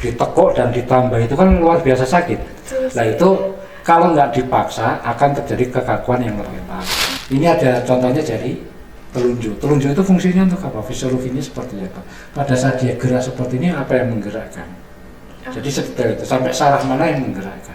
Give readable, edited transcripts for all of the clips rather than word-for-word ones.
ditekuk dan ditambah itu kan luar biasa sakit. Nah itu kalau nggak dipaksa akan terjadi kekakuan yang lebih parah. Ini ada contohnya jadi telunjuk. Telunjuk itu fungsinya untuk apa? Fisiologinya seperti apa? Pada saat dia gerak seperti ini apa yang menggerakkan? Jadi sedetail itu sampai saraf mana yang menggerakkan.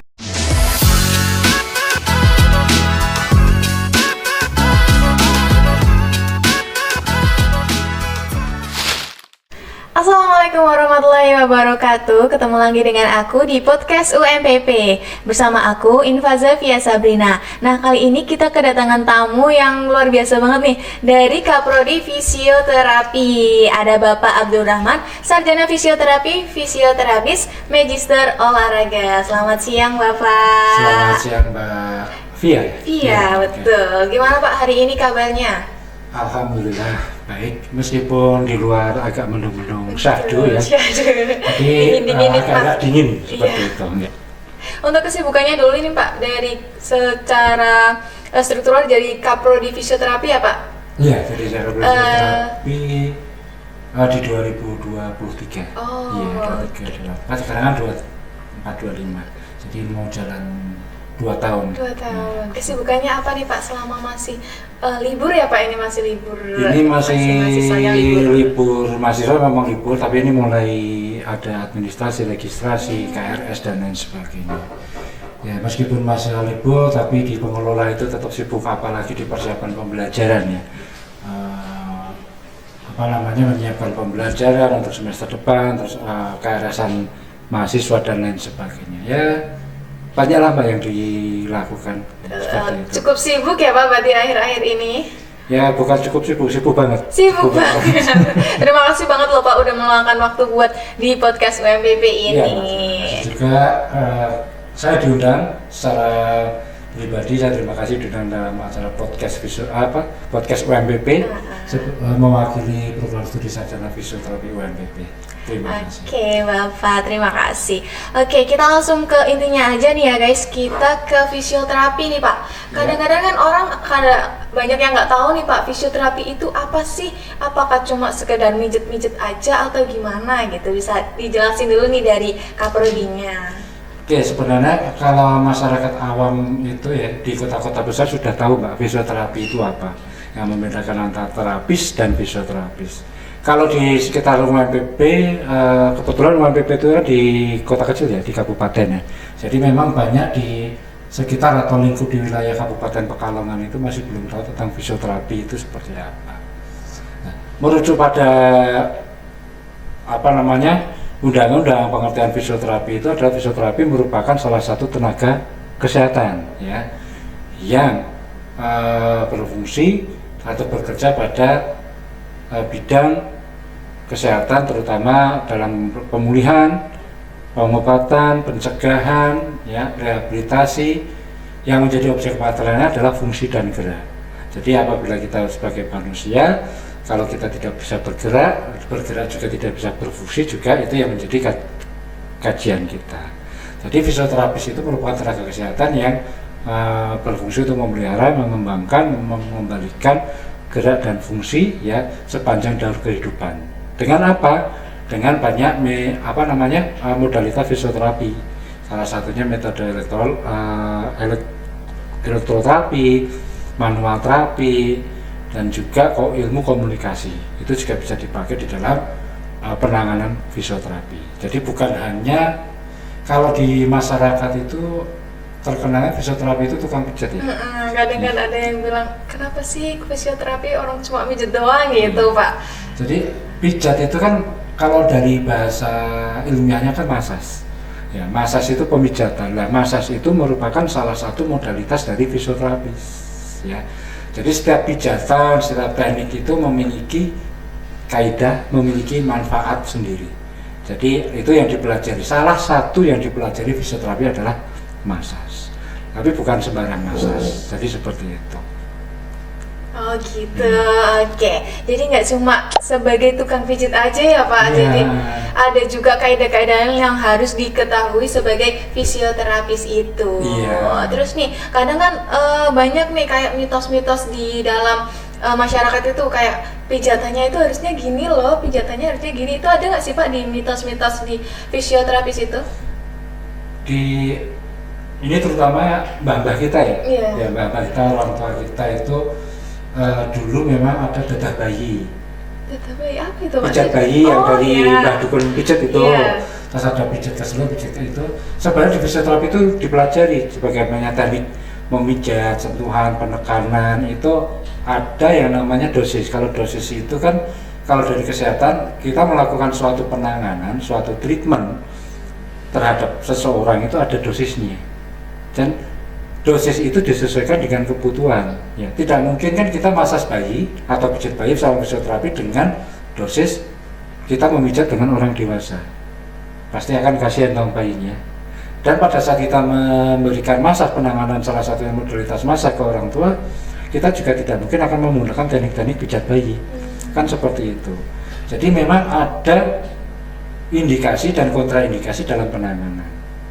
Assalamualaikum warahmatullahi wabarakatuh. Ketemu lagi dengan aku di podcast UMPP. Bersama aku Infaza Fia Sabrina. Nah, kali ini kita kedatangan tamu yang luar biasa banget nih, dari Kaprodi Fisioterapi. Ada Bapak Abdul Rahman, Sarjana Fisioterapi, Fisioterapis, Magister Olahraga. Selamat siang Bapak. Selamat siang Mbak Fia. Iya, betul. Gimana Pak hari ini kabarnya? Alhamdulillah baik, meskipun di luar agak mendung-mendung syahdu ya, jadi agak dingin seperti itu. Ya. Untuk kesibukannya dulu ini Pak, dari secara struktural jadi Kaprodi Fisioterapi ya Pak? Iya, jadi saya fisioterapi di 2023. Oh. Iya, 2023. Sekarang kan 24-25, jadi mau jalan 2 tahun. 2 tahun. Kesibukannya apa nih Pak selama masih libur ya Pak? Ini masih libur. Ini masih libur mahasiswa, memang libur, tapi ini mulai ada administrasi, registrasi, KRS dan lain sebagainya. Ya meskipun masih libur, tapi di pengelola itu tetap sibuk, apalagi di persiapan pembelajaran ya. Menyiapkan pembelajaran untuk semester depan, terus KRS-an mahasiswa dan lain sebagainya. Ya banyak lah Mbak yang dilakukan. Cukup sibuk ya Pak berarti akhir-akhir ini? Ya bukan cukup sibuk banget. Sibuk banget. Terima kasih banget loh Pak udah meluangkan waktu buat di podcast UMPP ini. Ya, juga saya diundang secara pribadi, saya terima kasih diundang dalam acara podcast podcast UMPP mewakili program studi sarjana fisioterapi UMPP. Terima kasih. Oke Bapak, terima kasih. Oke, kita langsung ke intinya aja nih ya guys. Kita ke fisioterapi nih Pak. Kadang-kadang kan orang banyak yang nggak tahu nih Pak, fisioterapi itu apa sih? Apakah cuma sekedar mijet-mijet aja atau gimana gitu? Bisa dijelasin dulu nih dari Kaprodinya. Oke, sebenarnya kalau masyarakat awam itu ya di kota-kota besar sudah tahu Mbak, fisioterapi itu apa. Yang membedakan antara terapis dan fisioterapis. Kalau di sekitar UMPP, kebetulan UMPP itu di kota kecil ya, di kabupaten ya. Jadi memang banyak di sekitar atau lingkup di wilayah Kabupaten Pekalongan itu masih belum tahu tentang fisioterapi itu seperti apa. Nah, merujuk pada undang-undang pengertian fisioterapi itu adalah fisioterapi merupakan salah satu tenaga kesehatan ya yang berfungsi atau bekerja pada bidang kesehatan, terutama dalam pemulihan, pengobatan, pencegahan, ya, rehabilitasi. Yang menjadi objek perhatiannya adalah fungsi dan gerak. Jadi apabila kita sebagai manusia, kalau kita tidak bisa bergerak juga tidak bisa berfungsi, juga itu yang menjadi kajian kita. Jadi fisioterapis itu merupakan tenaga kesehatan yang berfungsi untuk memelihara, mengembangkan, mengembalikan gerak dan fungsi ya sepanjang daur kehidupan. Dengan apa? Dengan banyak modalitas fisioterapi. Salah satunya metode elektroterapi, manual terapi, dan juga ilmu komunikasi. Itu juga bisa dipakai di dalam penanganan fisioterapi. Jadi bukan hanya kalau di masyarakat itu terkenalnya fisioterapi itu tukang pijat ya. Kadang kan ada yang bilang, kenapa sih fisioterapi orang cuma mijet doang gitu Pak? Jadi pijat itu kan kalau dari bahasa ilmiahnya kan masas. Ya, masas itu pemijatan. Nah, masas itu merupakan salah satu modalitas dari fisioterapis. Ya. Jadi setiap pijatan, setiap teknik itu memiliki kaidah, memiliki manfaat sendiri. Jadi itu yang dipelajari. Salah satu yang dipelajari fisioterapi adalah masas, tapi bukan sembarang masas. Jadi seperti itu. Oh gitu, oke. Jadi nggak cuma sebagai tukang pijit aja ya Pak. Ya. Jadi ada juga kaidah-kaidah yang harus diketahui sebagai fisioterapis itu. Ya. Terus nih, kadang kan banyak nih kayak mitos-mitos di dalam masyarakat itu kayak pijatannya itu harusnya gini loh, pijatannya harusnya gini. Itu ada nggak sih Pak di mitos-mitos di fisioterapis itu? Di ini terutama mbah-mbah kita ya, Iya. ya mbah-mbah kita, orang tua kita itu dulu memang ada dedah bayi, Data bayi apa itu Pak? pijat bayi yang dari iya. mbah dukun pijat itu, Iya. terus ada pijat keseluruh pijat itu. Sebenarnya di fisioterapi itu dipelajari sebagaimana teknik memijat, sentuhan, penekanan itu ada yang namanya dosis. Kalau dosis itu kan kalau dari kesehatan kita melakukan suatu penanganan, suatu treatment terhadap seseorang itu ada dosisnya. Dan dosis itu disesuaikan dengan kebutuhan. Ya, tidak mungkin kan kita masas bayi atau pijat bayi sama fisioterapi dengan dosis kita memijat dengan orang dewasa. Pasti akan kasihan dong bayinya. Dan pada saat kita memberikan masas penanganan salah satu modalitas masas ke orang tua, kita juga tidak mungkin akan menggunakan teknik-teknik pijat bayi. Kan seperti itu. Jadi memang ada indikasi dan kontraindikasi dalam penanganan.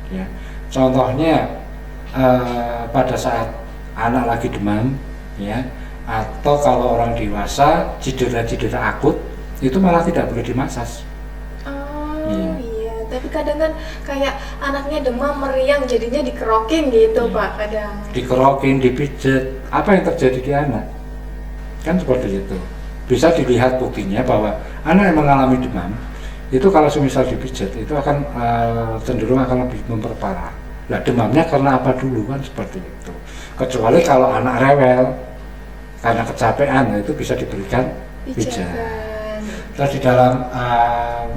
Ya. Contohnya pada saat anak lagi demam, ya, atau kalau orang dewasa cedera-cedera akut itu malah tidak boleh dimasas. Oh Iya. iya, tapi kadang kan kayak anaknya demam meriang jadinya dikerokin gitu Iya. Pak kadang. Dikerokin, dipijat, apa yang terjadi di anak? Kan seperti itu. Bisa dilihat buktinya bahwa anak yang mengalami demam itu kalau semisal dipijat itu akan cenderung akan lebih memperparah. Nah, demamnya karena apa dulu kan seperti itu. Kecuali kalau anak rewel karena kecapean, itu bisa diberikan pijat. Pijakan. Terus di dalam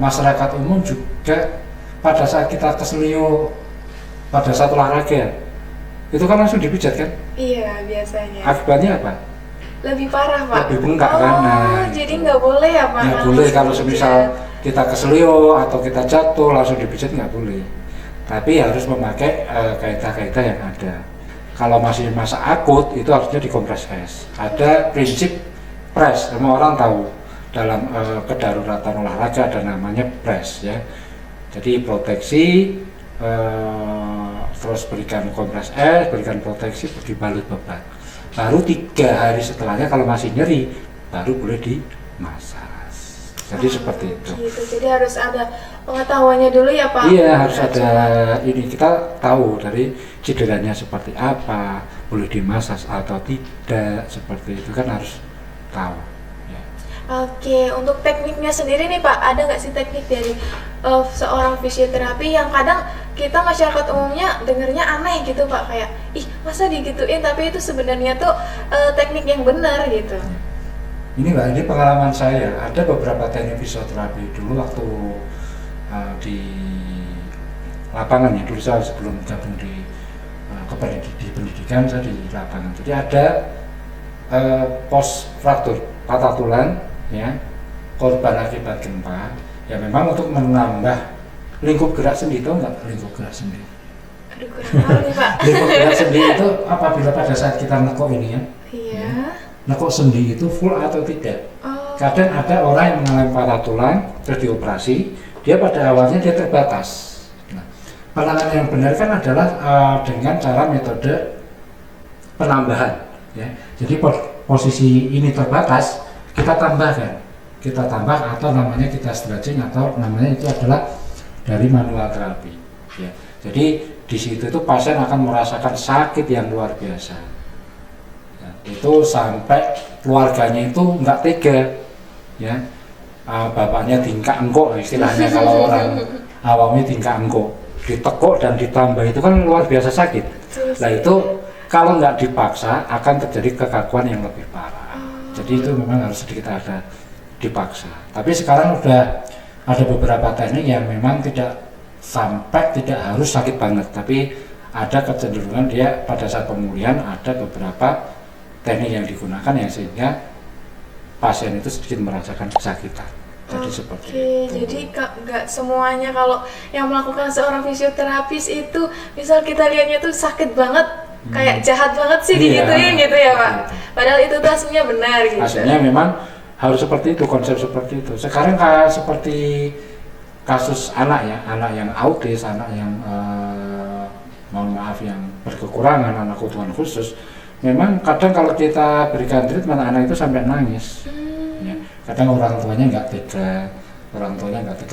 masyarakat umum juga pada saat kita keselio pada saat olahraga itu kan langsung dipijat kan? Iya biasanya. Akibatnya apa? Lebih parah Pak. Lebih bengkak oh, kan? Nah, jadi gitu. nggak boleh ya Pak? Nggak boleh kalau semisal kita keselio atau kita jatuh langsung dipijat, nggak boleh. Tapi harus memakai kaidah-kaidah yang ada. Kalau masih masa akut itu harusnya dikompres es. Ada prinsip press, semua orang tahu dalam kedaruratan olahraga ada namanya press ya. Jadi proteksi, terus berikan kompres es, berikan proteksi, dibalut beban. Baru 3 hari setelahnya kalau masih nyeri baru boleh dimasas. Jadi seperti itu. Gitu. Jadi harus ada pengetahuannya dulu ya Pak. Iya, harus ada ini, kita tahu dari cederanya seperti apa, boleh dimasas atau tidak, seperti itu kan harus tahu. Ya. Oke, untuk tekniknya sendiri nih Pak, ada nggak sih teknik dari seorang fisioterapi yang kadang kita masyarakat umumnya dengernya aneh gitu Pak, kayak ih masa digituin, tapi itu sebenarnya tuh teknik yang benar gitu. Ini Mbak, ini pengalaman saya, ada beberapa teknik fisioterapi dulu waktu di lapangan ya, dulu saya sebelum gabung di pendidikan saya di lapangan. Jadi ada pos fraktur patah tulang ya, korban akibat gempa ya, memang untuk menambah lingkup gerak sendi. Tahu nggak lingkup gerak sendi? Aduh kurang tahu nih Pak. Lingkup gerak sendi itu apabila pada saat kita nekuk ini ya, Iya. nekuk sendi itu full atau tidak. Oh. Kadang ada orang yang mengalami patah tulang terus dioperasi, dia pada awalnya dia terbatas. Nah, penanganan yang benar kan adalah dengan cara metode penambahan ya. Jadi posisi ini terbatas, kita tambah atau namanya kita stretching atau namanya itu adalah dari manual terapi ya. Jadi di situ itu pasien akan merasakan sakit yang luar biasa ya, itu sampai keluarganya itu nggak tega ya. Bapaknya tingkah engkok istilahnya kalau orang awamnya tingkah engkok, ditekuk dan ditambah itu kan luar biasa sakit. Nah itu kalau nggak dipaksa akan terjadi kekakuan yang lebih parah. Jadi itu memang harus sedikit ada dipaksa. Tapi sekarang udah ada beberapa teknik yang memang tidak harus sakit banget, tapi ada kecenderungan dia pada saat pemulihan ada beberapa teknik yang digunakan yang sehingga pasien itu sedikit merasakan kesakitan. Jadi seperti itu. Jadi nggak semuanya kalau yang melakukan seorang fisioterapis itu, misal kita lihatnya tuh sakit banget, kayak jahat banget sih digituin gitu ya Pak. Padahal itu tuh aslinya benar gitu. Aslinya memang harus seperti itu, konsep seperti itu. Sekarang kayak seperti kasus anak yang autis, anak yang mohon maaf yang berkekurangan, anak kebutuhan khusus. Memang kadang kalau kita berikan treatment anak itu sampai nangis. Ya. Kadang orang tuanya nggak tega,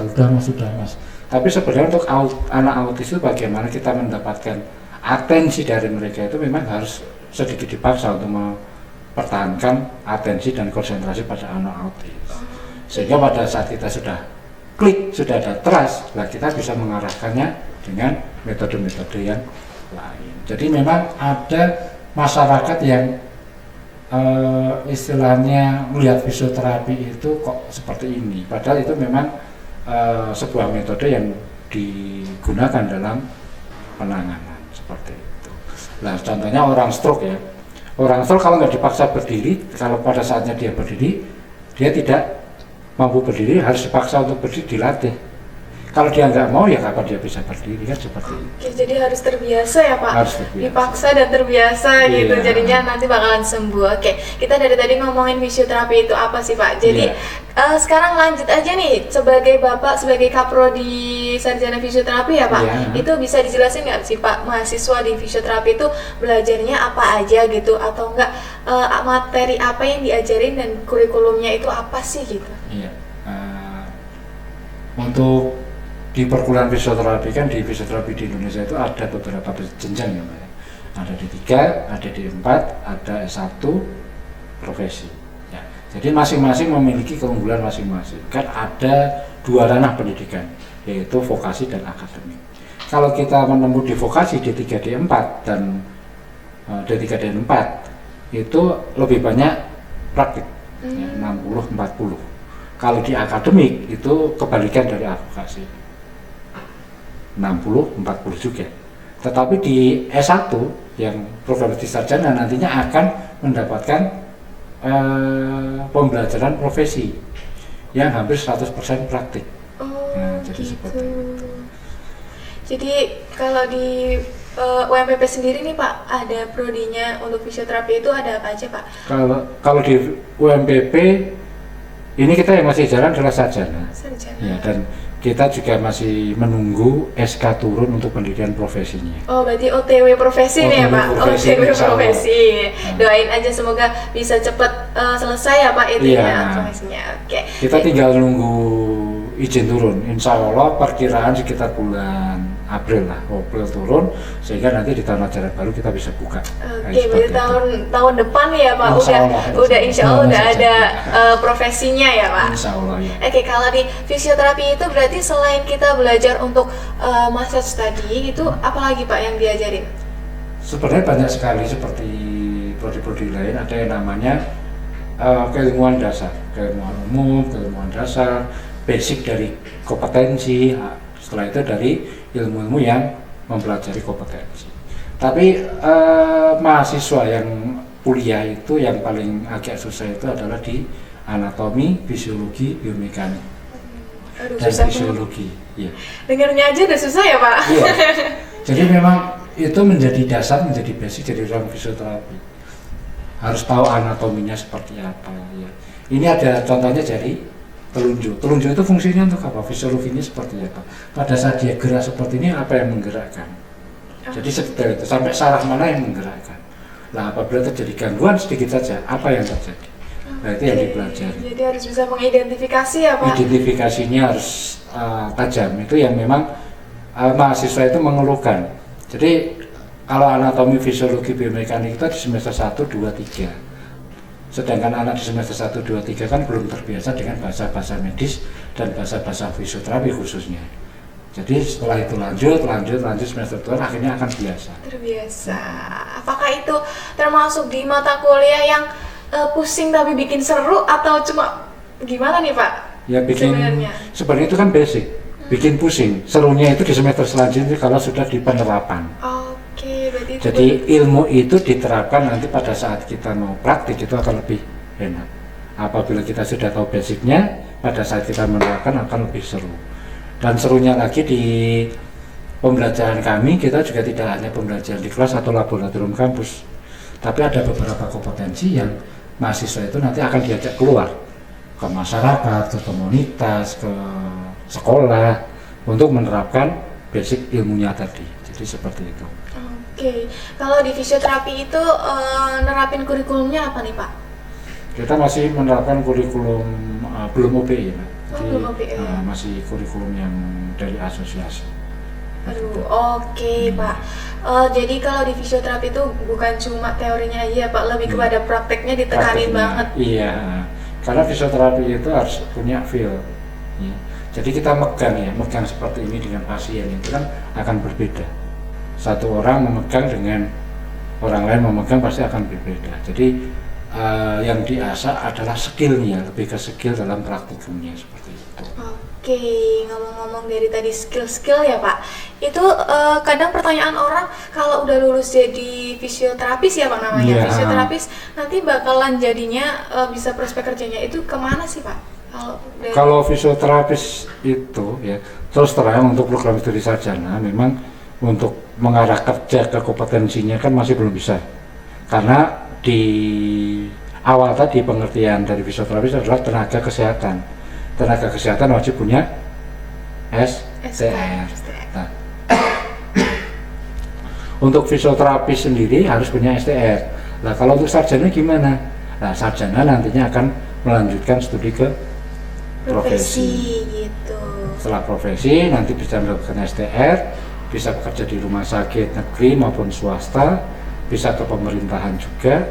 udah mas. Tapi sebenarnya untuk anak autis itu bagaimana kita mendapatkan atensi dari mereka itu memang harus sedikit dipaksa untuk mempertahankan atensi dan konsentrasi pada anak autis. Sehingga pada saat kita sudah klik, sudah ada trust, lah kita bisa mengarahkannya dengan metode-metode yang lain. Jadi memang ada masyarakat yang istilahnya melihat fisioterapi itu kok seperti ini, padahal itu memang sebuah metode yang digunakan dalam penanganan seperti itu. Nah contohnya orang stroke ya, orang stroke kalau nggak dipaksa berdiri, kalau pada saatnya dia berdiri dia tidak mampu berdiri, harus dipaksa untuk berdiri, dilatih. Kalau dia nggak mau ya kapan dia bisa berdiri, kan seperti itu. Oke, jadi harus terbiasa ya Pak, Harus terbiasa. dipaksa dan terbiasa gitu, Iya. jadinya nanti bakalan sembuh. Oke, kita dari tadi ngomongin fisioterapi itu apa sih Pak, jadi sekarang lanjut aja nih, sebagai Bapak, sebagai Kaprodi Sarjana Fisioterapi ya Pak, Iya. itu bisa dijelasin nggak sih Pak, mahasiswa di fisioterapi itu belajarnya apa aja gitu, atau enggak materi apa yang diajarin dan kurikulumnya itu apa sih gitu? Iya. Untuk di perguruan fisioterapi kan, di fisioterapi di Indonesia itu ada beberapa jenjang ya Mbak ya. Ada D3, ada D4, ada S1 profesi ya. Jadi masing-masing memiliki keunggulan masing-masing. Kan ada dua ranah pendidikan, yaitu vokasi dan akademik. Kalau kita menempuh di vokasi D3, D4 dan D3, D4 itu lebih banyak praktik ya, 60-40. Kalau di akademik itu kebalikan dari advokasi, 60-40 juga. Tetapi di S1 yang program sarjana nantinya akan mendapatkan pembelajaran profesi yang hampir 100% praktik. Nah, jadi seperti itu. Jadi kalau di UMPP sendiri nih Pak, ada prodinya untuk fisioterapi itu ada apa aja Pak? Kalau di UMPP ini kita yang masih jalan adalah sarjana. Sarjana. Ya, dan kita juga masih menunggu SK turun untuk pendidikan profesinya. Oh, berarti OTW profesi nih ya OTW Pak? profesi, OTW insya Allah. profesi. Doain aja semoga bisa cepat selesai ya Pak itu Iya. ya profesinya. Oke. Kita tinggal nunggu izin turun. Insya Allah perkiraan sekitar bulan April turun, sehingga nanti di tahun ajaran baru kita bisa buka. Oke, berarti tahun depan ya Pak, insya Allah udah ada profesinya ya Pak. Insya Allah ya. Oke, kalau di fisioterapi itu berarti selain kita belajar untuk massage tadi, itu apalagi Pak yang diajarin? Sebenarnya banyak sekali, seperti prodi-prodi lain ada yang namanya keilmuan dasar, keilmuan umum, keilmuan dasar, basic dari kompetensi. Setelah itu dari ilmu-ilmu yang mempelajari kompetensi. Tapi mahasiswa yang kuliah itu yang paling agak susah itu adalah di anatomi, fisiologi, biomekanik, dan fisiologi. Ya. Dengarnya aja udah susah ya Pak? Iya. Jadi memang itu menjadi dasar, menjadi basic dari orang fisioterapi. Harus tahu anatominya seperti apa. Ya. Ini ada contohnya dari telunjuk. Telunjuk itu fungsinya untuk apa? Fisiologinya seperti apa? Pada saat dia gerak seperti ini, apa yang menggerakkan? Jadi sedetail itu, sampai saraf mana yang menggerakkan. Nah, apabila terjadi gangguan sedikit saja, apa yang terjadi? Nah, itu yang dipelajari. Jadi harus bisa mengidentifikasi ya Pak? Identifikasinya harus tajam. Itu yang memang mahasiswa itu mengeluhkan. Jadi kalau anatomi, fisiologi, biomekanik itu di semester 1, 2, 3. Sedangkan anak di semester 1, 2, 3 kan belum terbiasa dengan bahasa-bahasa medis dan bahasa-bahasa fisioterapi khususnya. Jadi setelah itu lanjut semester 2 akhirnya akan biasa. Terbiasa. Apakah itu termasuk di mata kuliah yang pusing tapi bikin seru atau cuma gimana nih Pak? Ya bikin, sebenarnya itu kan basic, bikin pusing. Serunya itu di semester selanjutnya kalau sudah di penerapan. Oke, berarti itu Jadi ilmu itu diterapkan nanti pada saat kita mau praktik itu akan lebih enak. Apabila kita sudah tahu basicnya, pada saat kita menerapkan akan lebih seru. Dan serunya lagi di pembelajaran kami, kita juga tidak hanya pembelajaran di kelas atau laboratorium kampus, tapi ada beberapa kompetensi yang mahasiswa itu nanti akan diajak keluar ke masyarakat, ke komunitas, ke sekolah untuk menerapkan basic ilmunya tadi. Jadi seperti itu. Oke, kalau di fisioterapi itu nerapin kurikulumnya apa nih Pak? Kita masih menerapkan kurikulum belum OBE Pak. Belum OBE. Masih kurikulum yang dari asosiasi. Aduh, oke Pak. Jadi kalau di fisioterapi itu bukan cuma teorinya aja Pak, lebih kepada prakteknya ditekanin Prakteknya, banget. iya, karena fisioterapi itu harus punya feel ya. Jadi kita megang seperti ini dengan pasien itu kan akan berbeda. Satu orang memegang dengan orang lain memegang pasti akan berbeda. Jadi yang diasah adalah skillnya, lebih ke skill dalam praktikumnya seperti itu. Oke, ngomong-ngomong dari tadi skill-skill ya Pak, itu kadang pertanyaan orang kalau udah lulus jadi fisioterapis ya Pak namanya, Yeah. fisioterapis nanti bakalan jadinya bisa prospek kerjanya itu kemana sih Pak? Kalau fisioterapis itu ya terus terang untuk program studi sarjana memang untuk mengarah kerja ke kompetensinya kan masih belum bisa, karena di awal tadi pengertian dari fisioterapis adalah tenaga kesehatan. Tenaga kesehatan wajib punya STR. Nah, untuk fisioterapis sendiri harus punya STR. Nah, kalau untuk sarjana gimana? Nah, sarjana nantinya akan melanjutkan studi ke profesi. Gitu. Setelah profesi nanti bisa melakukan STR, bisa bekerja di rumah sakit negeri maupun swasta, bisa ke pemerintahan juga,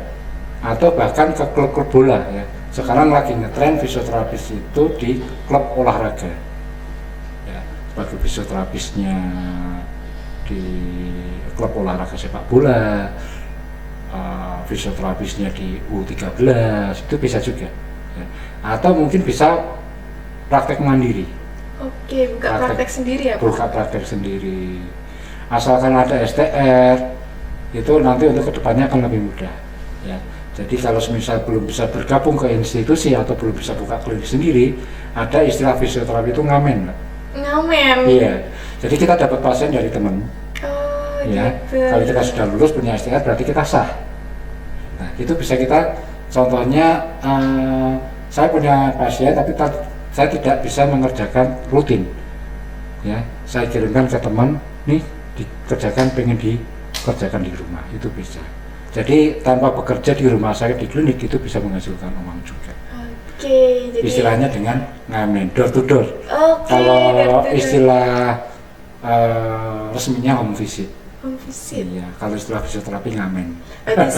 atau bahkan ke klub-klub bola ya. Sekarang lagi ngetren fisioterapis itu di klub olahraga ya, sebagai fisioterapisnya di klub olahraga sepak bola, fisioterapisnya di U13 itu bisa juga ya. Atau mungkin bisa praktek mandiri. Oke, buka praktek sendiri ya Pak? Buka praktek sendiri, asalkan ada STR itu nanti untuk kedepannya akan lebih mudah ya. Jadi kalau misal belum bisa bergabung ke institusi atau belum bisa buka klinik sendiri, ada istilah fisioterapi itu ngamen. Ngamen? Iya, jadi kita dapat pasien dari teman ya, gitu. kalau kita sudah lulus punya STR berarti kita sah. Nah itu bisa kita, contohnya saya punya pasien tapi saya tidak bisa mengerjakan rutin ya, saya kirimkan ke teman, nih dikerjakan, pengen dikerjakan di rumah, itu bisa. Jadi tanpa bekerja di rumah sakit, di klinik itu bisa menghasilkan uang juga. Oke, jadi istilahnya dengan ngamen, door to door. Oke, Kalau istilah resminya home visit. home visit. Iya, kalau istilah fisioterapi ngamen. Berarti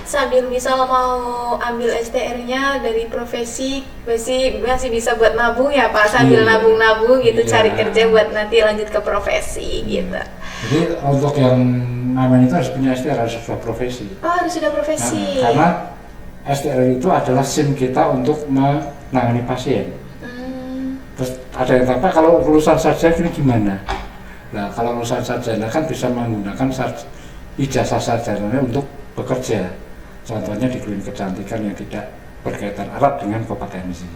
sambil misal mau ambil STR-nya dari profesi, masih bisa buat nabung ya Pak, sambil Iya. nabung-nabung gitu, Iya. cari kerja buat nanti lanjut ke profesi gitu. Jadi untuk yang ngamen itu harus punya STR, harus sudah profesi. Oh, harus sudah profesi. Nah, karena STR itu adalah SIM kita untuk menangani pasien. Terus ada yang tanya, kalau lulusan sarjana ini gimana? Nah, kalau lulusan sarjana kan bisa menggunakan ijazah sarjananya untuk bekerja. Contohnya di klinik kecantikan yang tidak berkaitan erat dengan kompetensi.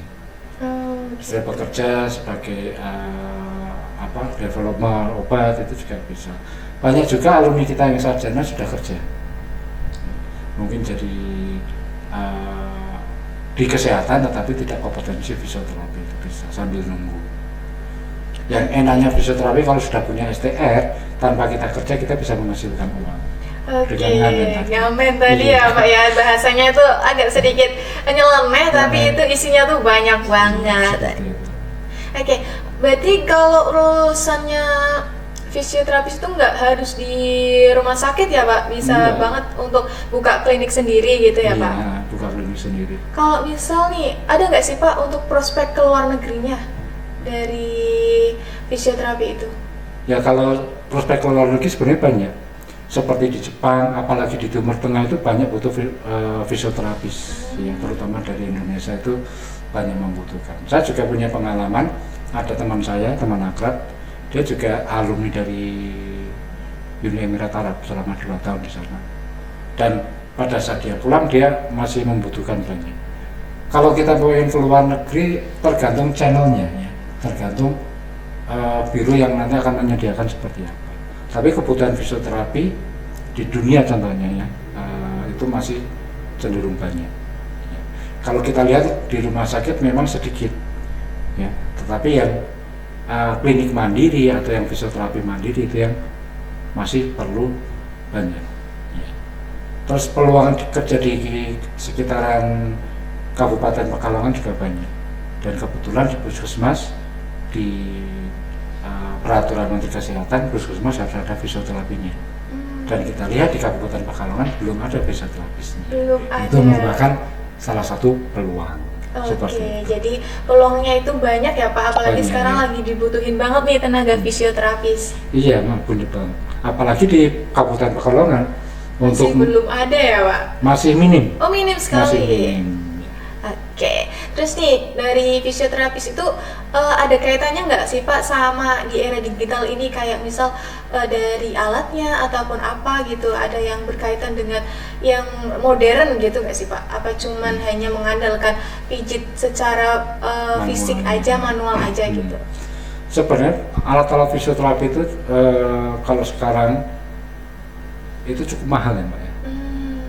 Saya bekerja sebagai developer obat itu juga bisa. Banyak juga alumni kita yang sarjana sudah kerja. Mungkin jadi di kesehatan tetapi tidak kompetensi fisioterapi, itu bisa sambil nunggu. Yang enaknya fisioterapi kalau sudah punya STR, tanpa kita kerja kita bisa menghasilkan uang. Oke, Dengan ngamen tadi Iya. ya Pak ya, bahasanya itu agak sedikit nyeleneh tapi itu isinya tuh banyak banget. Seperti itu. Oke, berarti kalau lulusannya fisioterapis itu nggak harus di rumah sakit ya Pak, bisa Enggak. banget untuk buka klinik sendiri gitu ya Pak. Iya, buka klinik sendiri. Kalau misal nih, ada nggak sih Pak untuk prospek ke luar negerinya dari fisioterapi itu? Ya kalau prospek ke luar negeri sebenarnya banyak. Seperti di Jepang, apalagi di Timur Tengah itu banyak butuh fisioterapis, ya, terutama dari Indonesia itu banyak membutuhkan. Saya juga punya pengalaman, ada teman saya, teman akrab, dia juga alumni dari Uni Emirat Arab selama 2 tahun di sana. Dan pada saat dia pulang dia masih membutuhkan banyak. Kalau kita pengen ke luar negeri tergantung channelnya, ya, tergantung biro yang nanti akan menyediakan seperti apa. Tapi kebutuhan fisioterapi di dunia contohnya ya itu masih cenderung banyak. Ya. Kalau kita lihat di rumah sakit memang sedikit, ya. Tetapi yang klinik mandiri atau yang fisioterapi mandiri itu yang masih perlu banyak. Ya. Terus peluang kerja di sekitaran Kabupaten Pekalongan juga banyak. Dan kebetulan di puskesmas di peraturan Menteri Kesehatan puskesmas harus ada fisioterapinya. Dan kita lihat di Kabupaten Pekalongan belum ada fisioterapisnya. Belum ada. Itu merupakan salah satu peluang. Oke, jadi peluangnya itu banyak ya Pak, apalagi Banyak, sekarang ya. lagi dibutuhin banget nih tenaga fisioterapis. Iya, benar banget. Apalagi di Kabupaten Pekalongan Masih belum ada ya Pak? masih minim. Oh minim sekali. Masih minim. Oke, terus nih dari fisioterapis itu ada kaitannya nggak sih Pak sama di era digital ini, kayak misal dari alatnya ataupun apa gitu, ada yang berkaitan dengan yang modern gitu nggak sih Pak? Apa cuman hanya mengandalkan pijit secara fisik aja, manual aja gitu? Sebenarnya alat-alat fisioterapi itu kalau sekarang itu cukup mahal ya Mbak ya.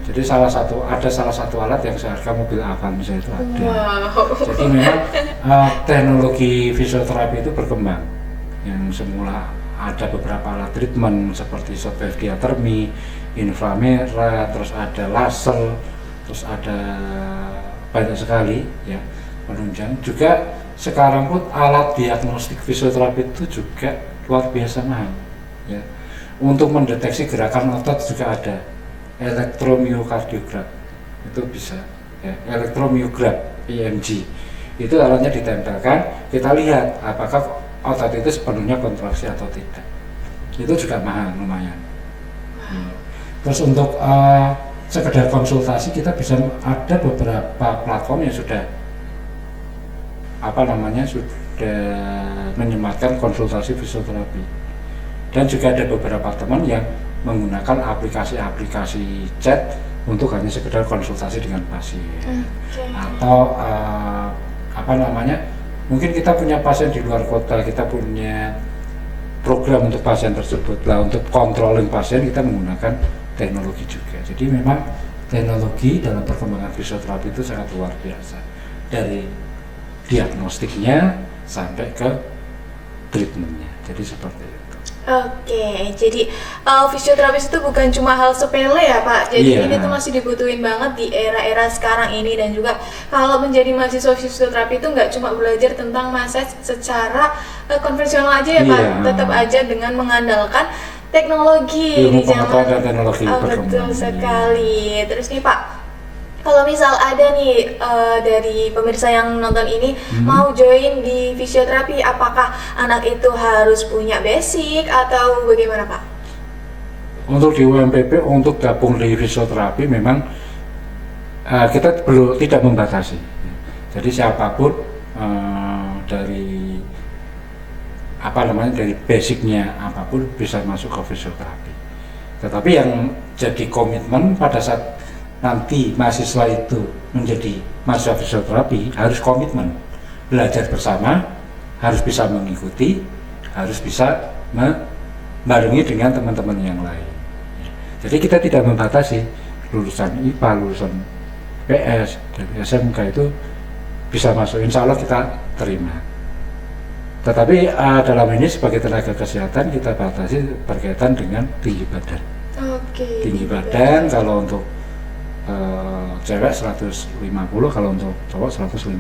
Jadi ada salah satu alat yang seharga mobil Avanza itu ada. Wow. Jadi memang teknologi fisioterapi itu berkembang. Yang semula ada beberapa alat treatment seperti shockwave diathermy, inframerah, terus ada laser, terus ada banyak sekali ya penunjang. Juga sekarang pun alat diagnostik fisioterapi itu juga luar biasa mahal. Ya. Untuk mendeteksi gerakan otot juga ada. Elektromyokardiogram itu bisa ya, elektromyogram EMG itu alatnya ditempelkan, kita lihat apakah otot itu sepenuhnya kontraksi atau tidak. Itu juga mahal lumayan. Terus untuk sekedar konsultasi kita bisa ada beberapa platform yang sudah sudah menyematkan konsultasi fisioterapi, dan juga ada beberapa teman yang menggunakan aplikasi-aplikasi chat untuk hanya sekedar konsultasi dengan pasien. Atau mungkin kita punya pasien di luar kota, kita punya program untuk pasien tersebut lah, untuk controlling pasien kita menggunakan teknologi juga. Jadi memang teknologi dalam perkembangan fisioterapi itu sangat luar biasa, dari diagnostiknya sampai ke treatmentnya. Jadi seperti itu. Oke, jadi fisioterapis itu bukan cuma hal sepele ya Pak. Jadi ini tuh masih dibutuhin banget di era-era sekarang ini, dan juga kalau menjadi mahasiswa fisioterapi itu nggak cuma belajar tentang massage secara konvensional aja ya Pak. Tetap aja dengan mengandalkan teknologi ilmu di zaman. pengetahuan teknologi Betul sekali. Terus nih Pak, kalau misal ada nih dari pemirsa yang nonton ini mau join di fisioterapi, apakah anak itu harus punya basic atau bagaimana Pak? Untuk di UMPP untuk gabung di fisioterapi memang kita tidak membatasi. Jadi siapapun dari basicnya apapun bisa masuk ke fisioterapi. Tetapi yang jadi komitmen pada saat nanti mahasiswa itu menjadi mahasiswa fisioterapi harus komitmen, belajar bersama, harus bisa mengikuti, harus bisa membarengi dengan teman-teman yang lain. Jadi kita tidak membatasi lulusan IPA, lulusan PS, dan SMK itu bisa masuk, insya Allah kita terima. Tetapi dalam ini sebagai tenaga kesehatan kita batasi berkaitan dengan tinggi badan. Tinggi badan kalau untuk cewek 150, kalau untuk cowok 155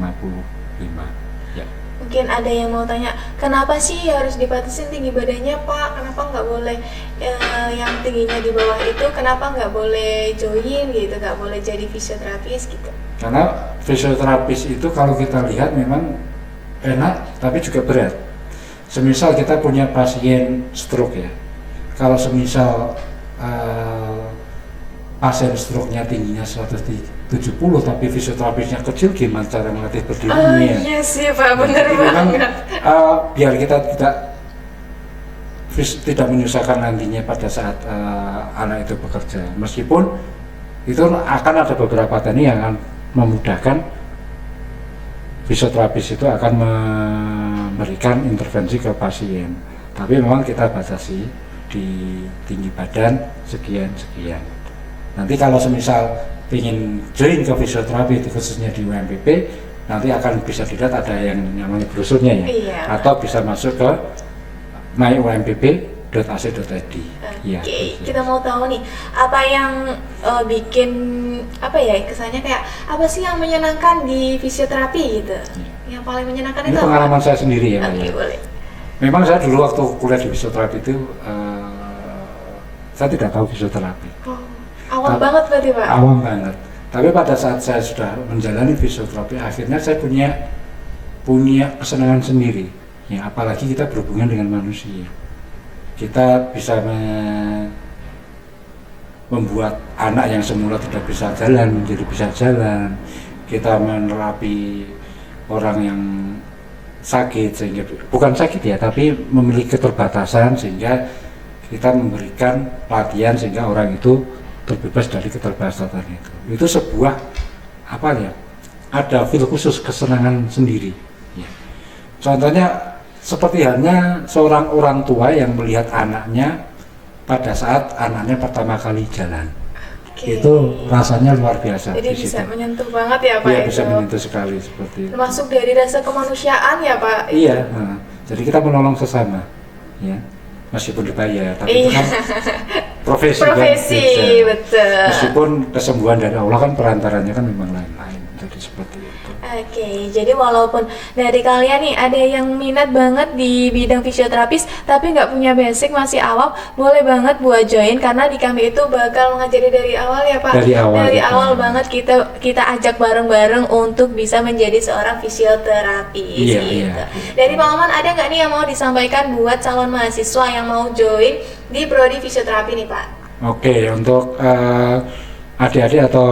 ya. Mungkin ada yang mau tanya, kenapa sih harus dibatasin tinggi badannya Pak? Kenapa nggak boleh yang tingginya di bawah itu, kenapa nggak boleh join gitu, nggak boleh jadi fisioterapis gitu? Karena fisioterapis itu kalau kita lihat memang enak tapi juga berat. Semisal kita punya pasien stroke ya, kalau semisal pasien stroke-nya tingginya 170 tapi fisioterapisnya kecil, gimana cara melatih berdirinya? Iya sih Pak, benar banget. Biar kita tidak menyusahkan nantinya pada saat anak itu bekerja. Meskipun itu akan ada beberapa teknik yang akan memudahkan fisioterapis itu akan memberikan intervensi ke pasien. Tapi memang kita batasi di tinggi badan sekian. Nanti kalau semisal ingin join ke fisioterapi itu khususnya di UMPP, nanti akan bisa dilihat ada yang namanya brosurnya ya. Atau bisa masuk ke My UMPP .ac.id. Ya, Oke, kita mau tahu nih apa yang bikin apa ya kesannya kayak apa sih yang menyenangkan di fisioterapi gitu? Yang paling menyenangkan Ini itu pengalaman apa? saya sendiri ya, Mbak, Oke, ya. boleh. Memang saya dulu waktu kuliah di fisioterapi itu saya tidak tahu fisioterapi. Oh, awal banget berarti Pak? Awam banget. Tapi pada saat saya sudah menjalani fisioterapi, akhirnya saya punya kesenangan sendiri. Ya, apalagi kita berhubungan dengan manusia. Kita bisa membuat anak yang semula tidak bisa jalan menjadi bisa jalan. Kita menerapi orang yang sakit sehingga bukan sakit ya, tapi memiliki keterbatasan sehingga kita memberikan pelatihan sehingga orang itu terbebas dari keterbatasan itu. Itu sebuah apa ya? Ada feel khusus, kesenangan sendiri. Ya. Contohnya seperti halnya seorang orang tua yang melihat anaknya pada saat anaknya pertama kali jalan. Oke. Itu rasanya luar biasa. Jadi di bisa situ. menyentuh banget ya Pak Iya, itu. bisa menyentuh sekali seperti itu. Termasuk dari rasa kemanusiaan ya Pak. Iya, jadi kita menolong sesama, ya, meskipun dibayar, tapi itu Iya. kan profesi, Profesi, kan, beda. betul. Meskipun kesembuhan dari Allah kan perantaranya kan memang lain-lain, jadi seperti itu. Oke, jadi walaupun dari kalian nih ada yang minat banget di bidang fisioterapis tapi nggak punya basic, masih awam, boleh banget buat join karena di kami itu bakal mengajari dari awal ya Pak. Dari awal, Dari gitu. awal banget kita ajak bareng-bareng untuk bisa menjadi seorang fisioterapis. Iya, gitu. iya. Dari Pak Maman ada nggak nih yang mau disampaikan buat calon mahasiswa yang mau join di prodi fisioterapi nih Pak? Oke, untuk adik-adik atau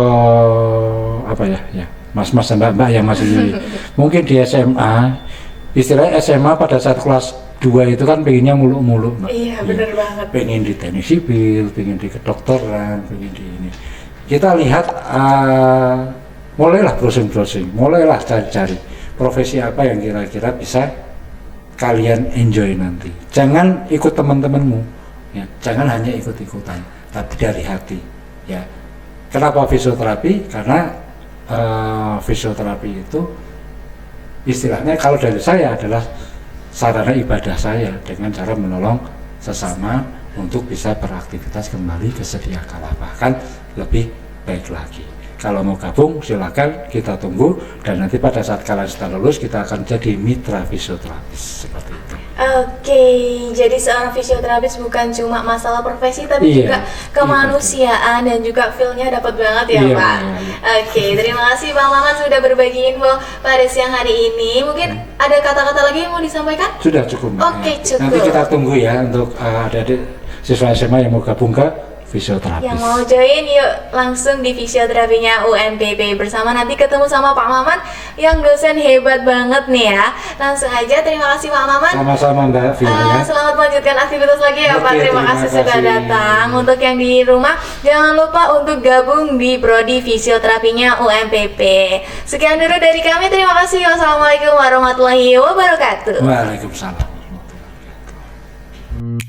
apa ya, mas-mas dan mbak-mbak yang masih mungkin di SMA, istilahnya SMA pada saat kelas 2 itu kan pengennya muluk-muluk, Mbak. Iya, bener banget. Pengen di teknik sipil, pengen di kedokteran, pengen di ini. Kita lihat, mulailah browsing-browsing, mulailah cari-cari profesi apa yang kira-kira bisa kalian enjoy nanti. Jangan ikut teman-temanmu, ya. Jangan hanya ikut-ikutan, tapi dari hati, ya. Kenapa fisioterapi? Karena fisioterapi itu istilahnya kalau dari saya adalah sarana ibadah saya dengan cara menolong sesama untuk bisa beraktivitas kembali ke sedia kala, bahkan lebih baik lagi. Kalau mau gabung silakan, kita tunggu, dan nanti pada saat kalian sudah lulus kita akan jadi mitra fisioterapis seperti itu. Oke, jadi seorang fisioterapis bukan cuma masalah profesi tapi Iya, juga kemanusiaan dan juga feel-nya dapat banget ya Iya, Pak. iya, iya. Oke, terima kasih Pak Maman sudah berbagi info pada siang hari ini. Mungkin ada kata-kata lagi yang mau disampaikan? Sudah cukup, Mbak, Oke, ya. cukup. Nanti kita tunggu ya untuk adik-adik siswa SMA yang mau gabung ke fisioterapis. Yang mau join yuk langsung di fisioterapinya UNPP bersama, nanti ketemu sama Pak Maman yang dosen hebat banget nih ya. Langsung aja, terima kasih Pak Maman. Sama-sama Mbak Vina ya. Selamat melanjutkan aktivitas lagi ya Pak. Oke, Terima kasih sudah datang. Untuk yang di rumah, jangan lupa untuk gabung di prodi fisioterapinya UNPP. Sekian dulu dari kami. Terima kasih. Wassalamualaikum warahmatullahi wabarakatuh. Waalaikumsalam warahmatullahi wabarakatuh.